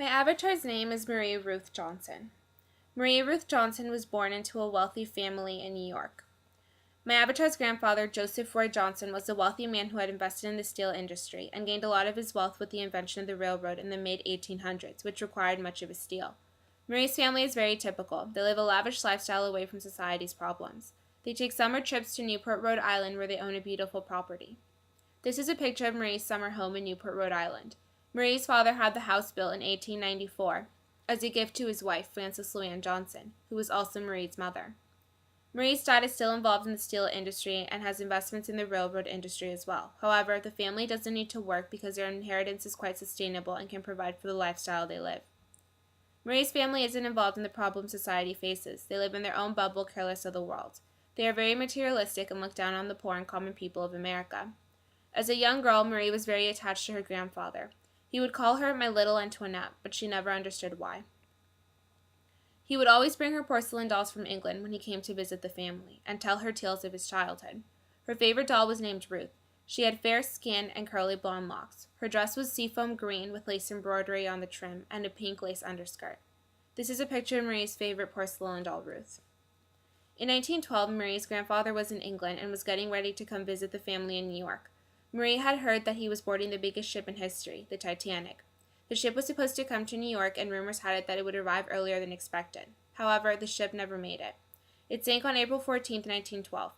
My avatar's name is Marie Ruth Johnson. Marie Ruth Johnson was born into a wealthy family in New York. My avatar's grandfather, Joseph Roy Johnson, was a wealthy man who had invested in the steel industry and gained a lot of his wealth with the invention of the railroad in the mid-1800s, which required much of his steel. Marie's family is very typical. They live a lavish lifestyle away from society's problems. They take summer trips to Newport, Rhode Island, where they own a beautiful property. This is a picture of Marie's summer home in Newport, Rhode Island. Marie's father had the house built in 1894 as a gift to his wife, Frances Luann Johnson, who was also Marie's mother. Marie's dad is still involved in the steel industry and has investments in the railroad industry as well. However, the family doesn't need to work because their inheritance is quite sustainable and can provide for the lifestyle they live. Marie's family isn't involved in the problems society faces. They live in their own bubble, careless of the world. They are very materialistic and look down on the poor and common people of America. As a young girl, Marie was very attached to her grandfather. He would call her my little Antoinette, but she never understood why. He would always bring her porcelain dolls from England when he came to visit the family, and tell her tales of his childhood. Her favorite doll was named Ruth. She had fair skin and curly blonde locks. Her dress was seafoam green with lace embroidery on the trim and a pink lace underskirt. This is a picture of Marie's favorite porcelain doll, Ruth. In 1912, Marie's grandfather was in England and was getting ready to come visit the family in New York. Marie had heard that he was boarding the biggest ship in history, the Titanic. The ship was supposed to come to New York, and rumors had it that it would arrive earlier than expected. However, the ship never made it. It sank on April 14, 1912.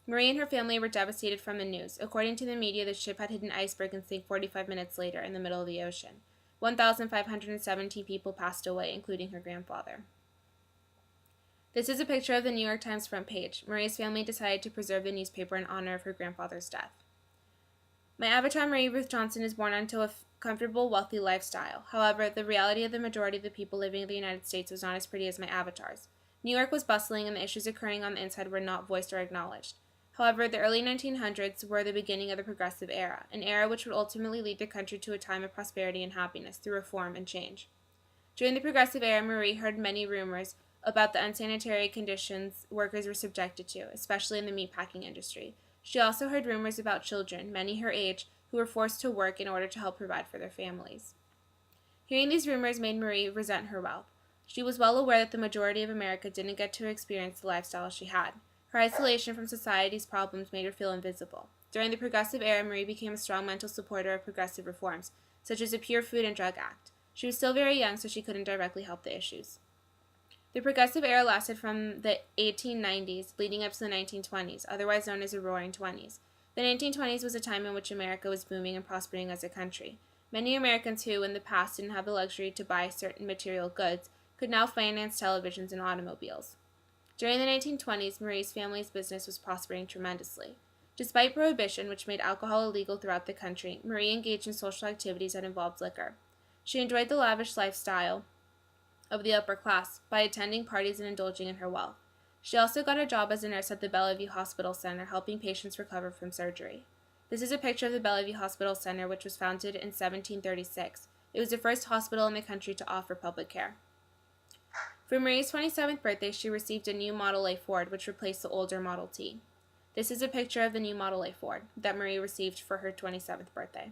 Marie and her family were devastated from the news. According to the media, the ship had hit an iceberg and sank 45 minutes later in the middle of the ocean. 1,517 people passed away, including her grandfather. This is a picture of the New York Times front page. Marie's family decided to preserve the newspaper in honor of her grandfather's death. My avatar, Marie Ruth Johnson, is born into a comfortable, wealthy lifestyle. However, the reality of the majority of the people living in the United States was not as pretty as my avatar's. New York was bustling, and the issues occurring on the inside were not voiced or acknowledged. However, the early 1900s were the beginning of the progressive era, an era which would ultimately lead the country to a time of prosperity and happiness through reform and change. During the progressive era, Marie heard many rumors about the unsanitary conditions workers were subjected to, especially in the meatpacking industry. She also heard rumors about children, many her age, who were forced to work in order to help provide for their families. Hearing these rumors made Marie resent her wealth. She was well aware that the majority of America didn't get to experience the lifestyle she had. Her isolation from society's problems made her feel invisible. During the progressive era, Marie became a strong mental supporter of progressive reforms, such as the Pure Food and Drug Act. She was still very young, so she couldn't directly help the issues. The progressive era lasted from the 1890s leading up to the 1920s, otherwise known as the Roaring Twenties. The 1920s was a time in which America was booming and prospering as a country. Many Americans who, in the past, didn't have the luxury to buy certain material goods could now finance televisions and automobiles. During the 1920s, Marie's family's business was prospering tremendously. Despite prohibition, which made alcohol illegal throughout the country, Marie engaged in social activities that involved liquor. She enjoyed the lavish lifestyle of the upper class by attending parties and indulging in her wealth. She also got a job as a nurse at the Bellevue Hospital Center, helping patients recover from surgery. This is a picture of the Bellevue Hospital Center, which was founded in 1736. It was the first hospital in the country to offer public care. For Marie's 27th birthday, she received a new Model A Ford, which replaced the older Model T. This is a picture of the new Model A Ford that Marie received for her 27th birthday.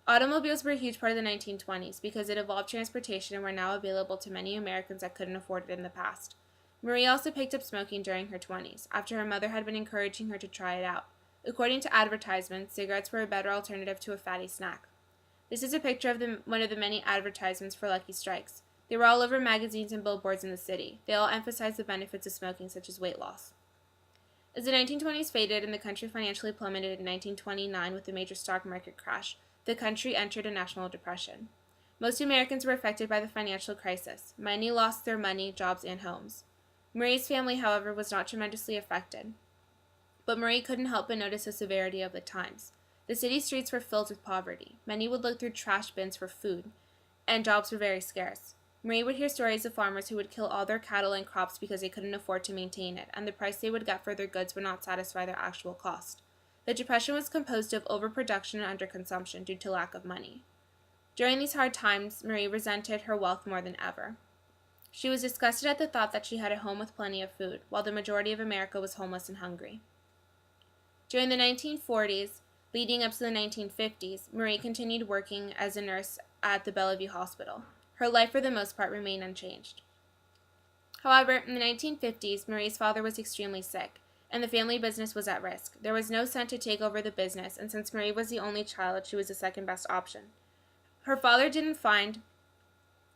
Automobiles were a huge part of the 1920s because it evolved transportation and were now available to many Americans that couldn't afford it in the past. Marie also picked up smoking during her 20s, after her mother had been encouraging her to try it out. According to advertisements, cigarettes were a better alternative to a fatty snack. This is a picture of one of the many advertisements for Lucky Strikes. They were all over magazines and billboards in the city. They all emphasized the benefits of smoking, such as weight loss. As the 1920s faded and the country financially plummeted in 1929 with a major stock market crash, the country entered a national depression. Most Americans were affected by the financial crisis. Many lost their money, jobs, and homes. Marie's family, however, was not tremendously affected. But Marie couldn't help but notice the severity of the times. The city streets were filled with poverty. Many would look through trash bins for food, and jobs were very scarce. Marie would hear stories of farmers who would kill all their cattle and crops because they couldn't afford to maintain it, and the price they would get for their goods would not satisfy their actual cost. The Depression was composed of overproduction and underconsumption due to lack of money. During these hard times, Marie resented her wealth more than ever. She was disgusted at the thought that she had a home with plenty of food, while the majority of America was homeless and hungry. During the 1940s, leading up to the 1950s, Marie continued working as a nurse at the Bellevue Hospital. Her life, for the most part, remained unchanged. However, in the 1950s, Marie's father was extremely sick, and the family business was at risk. There was no son to take over the business, and since Marie was the only child, she was the second best option. Her father didn't find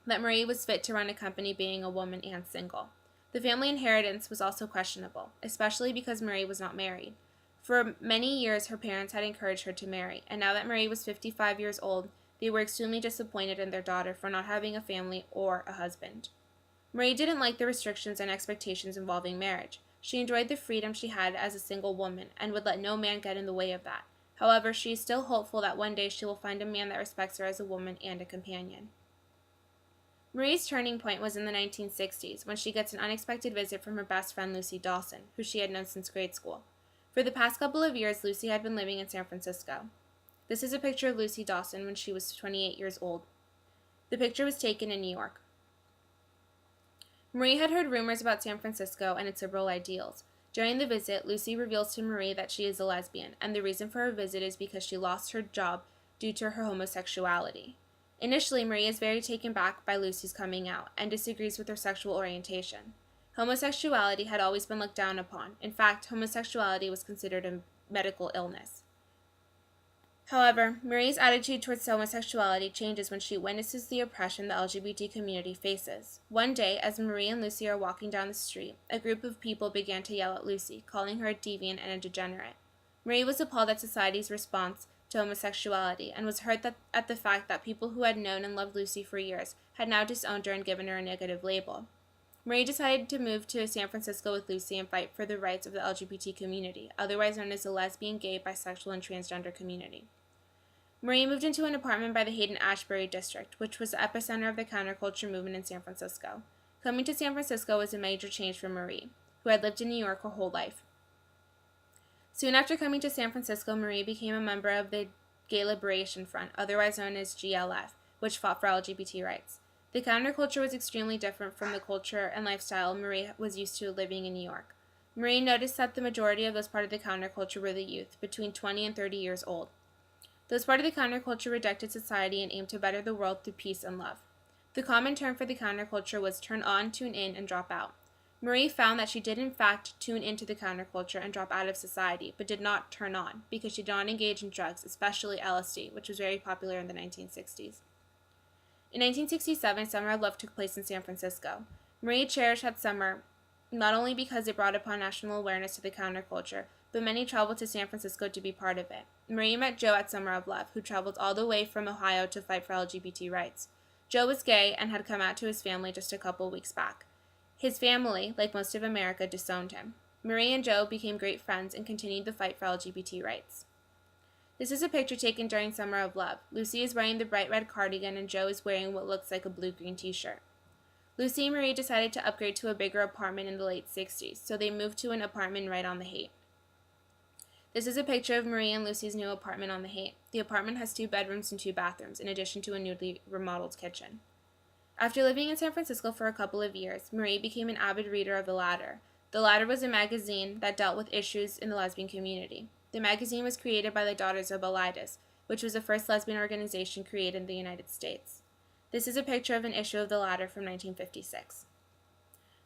that Marie was fit to run a company, being a woman and single. The family inheritance was also questionable, especially because Marie was not married. For many years, her parents had encouraged her to marry, and now that Marie was 55 years old, they were extremely disappointed in their daughter for not having a family or a husband. Marie didn't like the restrictions and expectations involving marriage. She enjoyed the freedom she had as a single woman and would let no man get in the way of that. However, she is still hopeful that one day she will find a man that respects her as a woman and a companion. Marie's turning point was in the 1960s, when she gets an unexpected visit from her best friend Lucy Dawson, who she had known since grade school. For the past couple of years, Lucy had been living in San Francisco. This is a picture of Lucy Dawson when she was 28 years old. The picture was taken in New York. Marie had heard rumors about San Francisco and its liberal ideals. During the visit, Lucy reveals to Marie that she is a lesbian, and the reason for her visit is because she lost her job due to her homosexuality. Initially, Marie is very taken back by Lucy's coming out and disagrees with her sexual orientation. Homosexuality had always been looked down upon. In fact, homosexuality was considered a medical illness. However, Marie's attitude towards homosexuality changes when she witnesses the oppression the LGBT community faces. One day, as Marie and Lucy are walking down the street, a group of people began to yell at Lucy, calling her a deviant and a degenerate. Marie was appalled at society's response to homosexuality and was hurt at the fact that people who had known and loved Lucy for years had now disowned her and given her a negative label. Marie decided to move to San Francisco with Lucy and fight for the rights of the LGBT community, otherwise known as the lesbian, gay, bisexual, and transgender community. Marie moved into an apartment by the Haight-Ashbury district, which was the epicenter of the counterculture movement in San Francisco. Coming to San Francisco was a major change for Marie, who had lived in New York her whole life. Soon after coming to San Francisco, Marie became a member of the Gay Liberation Front, otherwise known as GLF, which fought for LGBT rights. The counterculture was extremely different from the culture and lifestyle Marie was used to living in New York. Marie noticed that the majority of those part of the counterculture were the youth, between 20 and 30 years old. Those part of the counterculture rejected society and aimed to better the world through peace and love. The common term for the counterculture was turn on, tune in, and drop out. Marie found that she did in fact tune into the counterculture and drop out of society, but did not turn on, because she did not engage in drugs, especially LSD, which was very popular in the 1960s. In 1967, Summer of Love took place in San Francisco. Marie cherished that summer not only because it brought upon national awareness to the counterculture, but many traveled to San Francisco to be part of it. Marie met Joe at Summer of Love, who traveled all the way from Ohio to fight for LGBT rights. Joe was gay and had come out to his family just a couple weeks back. His family, like most of America, disowned him. Marie and Joe became great friends and continued the fight for LGBT rights. This is a picture taken during Summer of Love. Lucy is wearing the bright red cardigan and Joe is wearing what looks like a blue-green t-shirt. Lucy and Marie decided to upgrade to a bigger apartment in the late 60s, so they moved to an apartment right on the Haight. This is a picture of Marie and Lucy's new apartment on the Haight. The apartment has 2 bedrooms and 2 bathrooms, in addition to a newly remodeled kitchen. After living in San Francisco for a couple of years, Marie became an avid reader of The Ladder. The Ladder was a magazine that dealt with issues in the lesbian community. The magazine was created by the Daughters of Bilitis, which was the first lesbian organization created in the United States. This is a picture of an issue of The Ladder from 1956.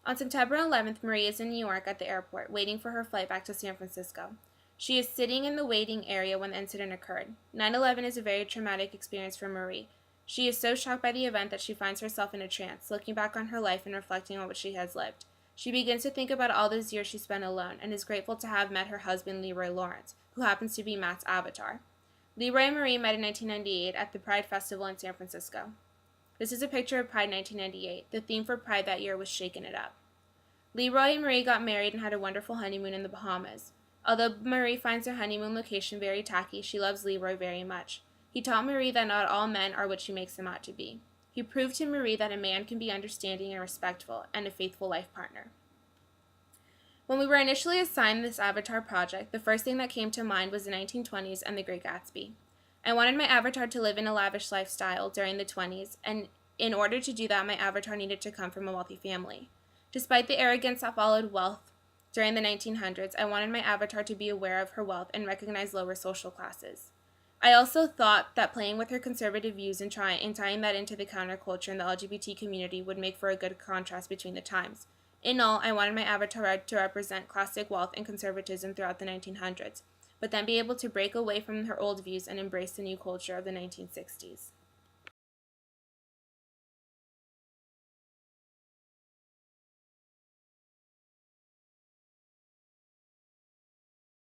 On September 11th, Marie is in New York at the airport, waiting for her flight back to San Francisco. She is sitting in the waiting area when the incident occurred. 9/11 is a very traumatic experience for Marie. She is so shocked by the event that she finds herself in a trance, looking back on her life and reflecting on what she has lived. She begins to think about all those years she spent alone and is grateful to have met her husband, Leroy Lawrence, who happens to be Matt's avatar. Leroy and Marie met in 1998 at the Pride Festival in San Francisco. This is a picture of Pride 1998. The theme for Pride that year was Shakin' It Up. Leroy and Marie got married and had a wonderful honeymoon in the Bahamas. Although Marie finds their honeymoon location very tacky, she loves Leroy very much. He taught Marie that not all men are what she makes them out to be. He proved to Marie that a man can be understanding and respectful, and a faithful life partner. When we were initially assigned this avatar project, the first thing that came to mind was the 1920s and the Great Gatsby. I wanted my avatar to live in a lavish lifestyle during the 20s, and in order to do that, my avatar needed to come from a wealthy family. Despite the arrogance that followed wealth during the 1900s, I wanted my avatar to be aware of her wealth and recognize lower social classes. I also thought that playing with her conservative views and tying that into the counterculture in the LGBT community would make for a good contrast between the times. In all, I wanted my avatar to represent classic wealth and conservatism throughout the 1900s, but then be able to break away from her old views and embrace the new culture of the 1960s.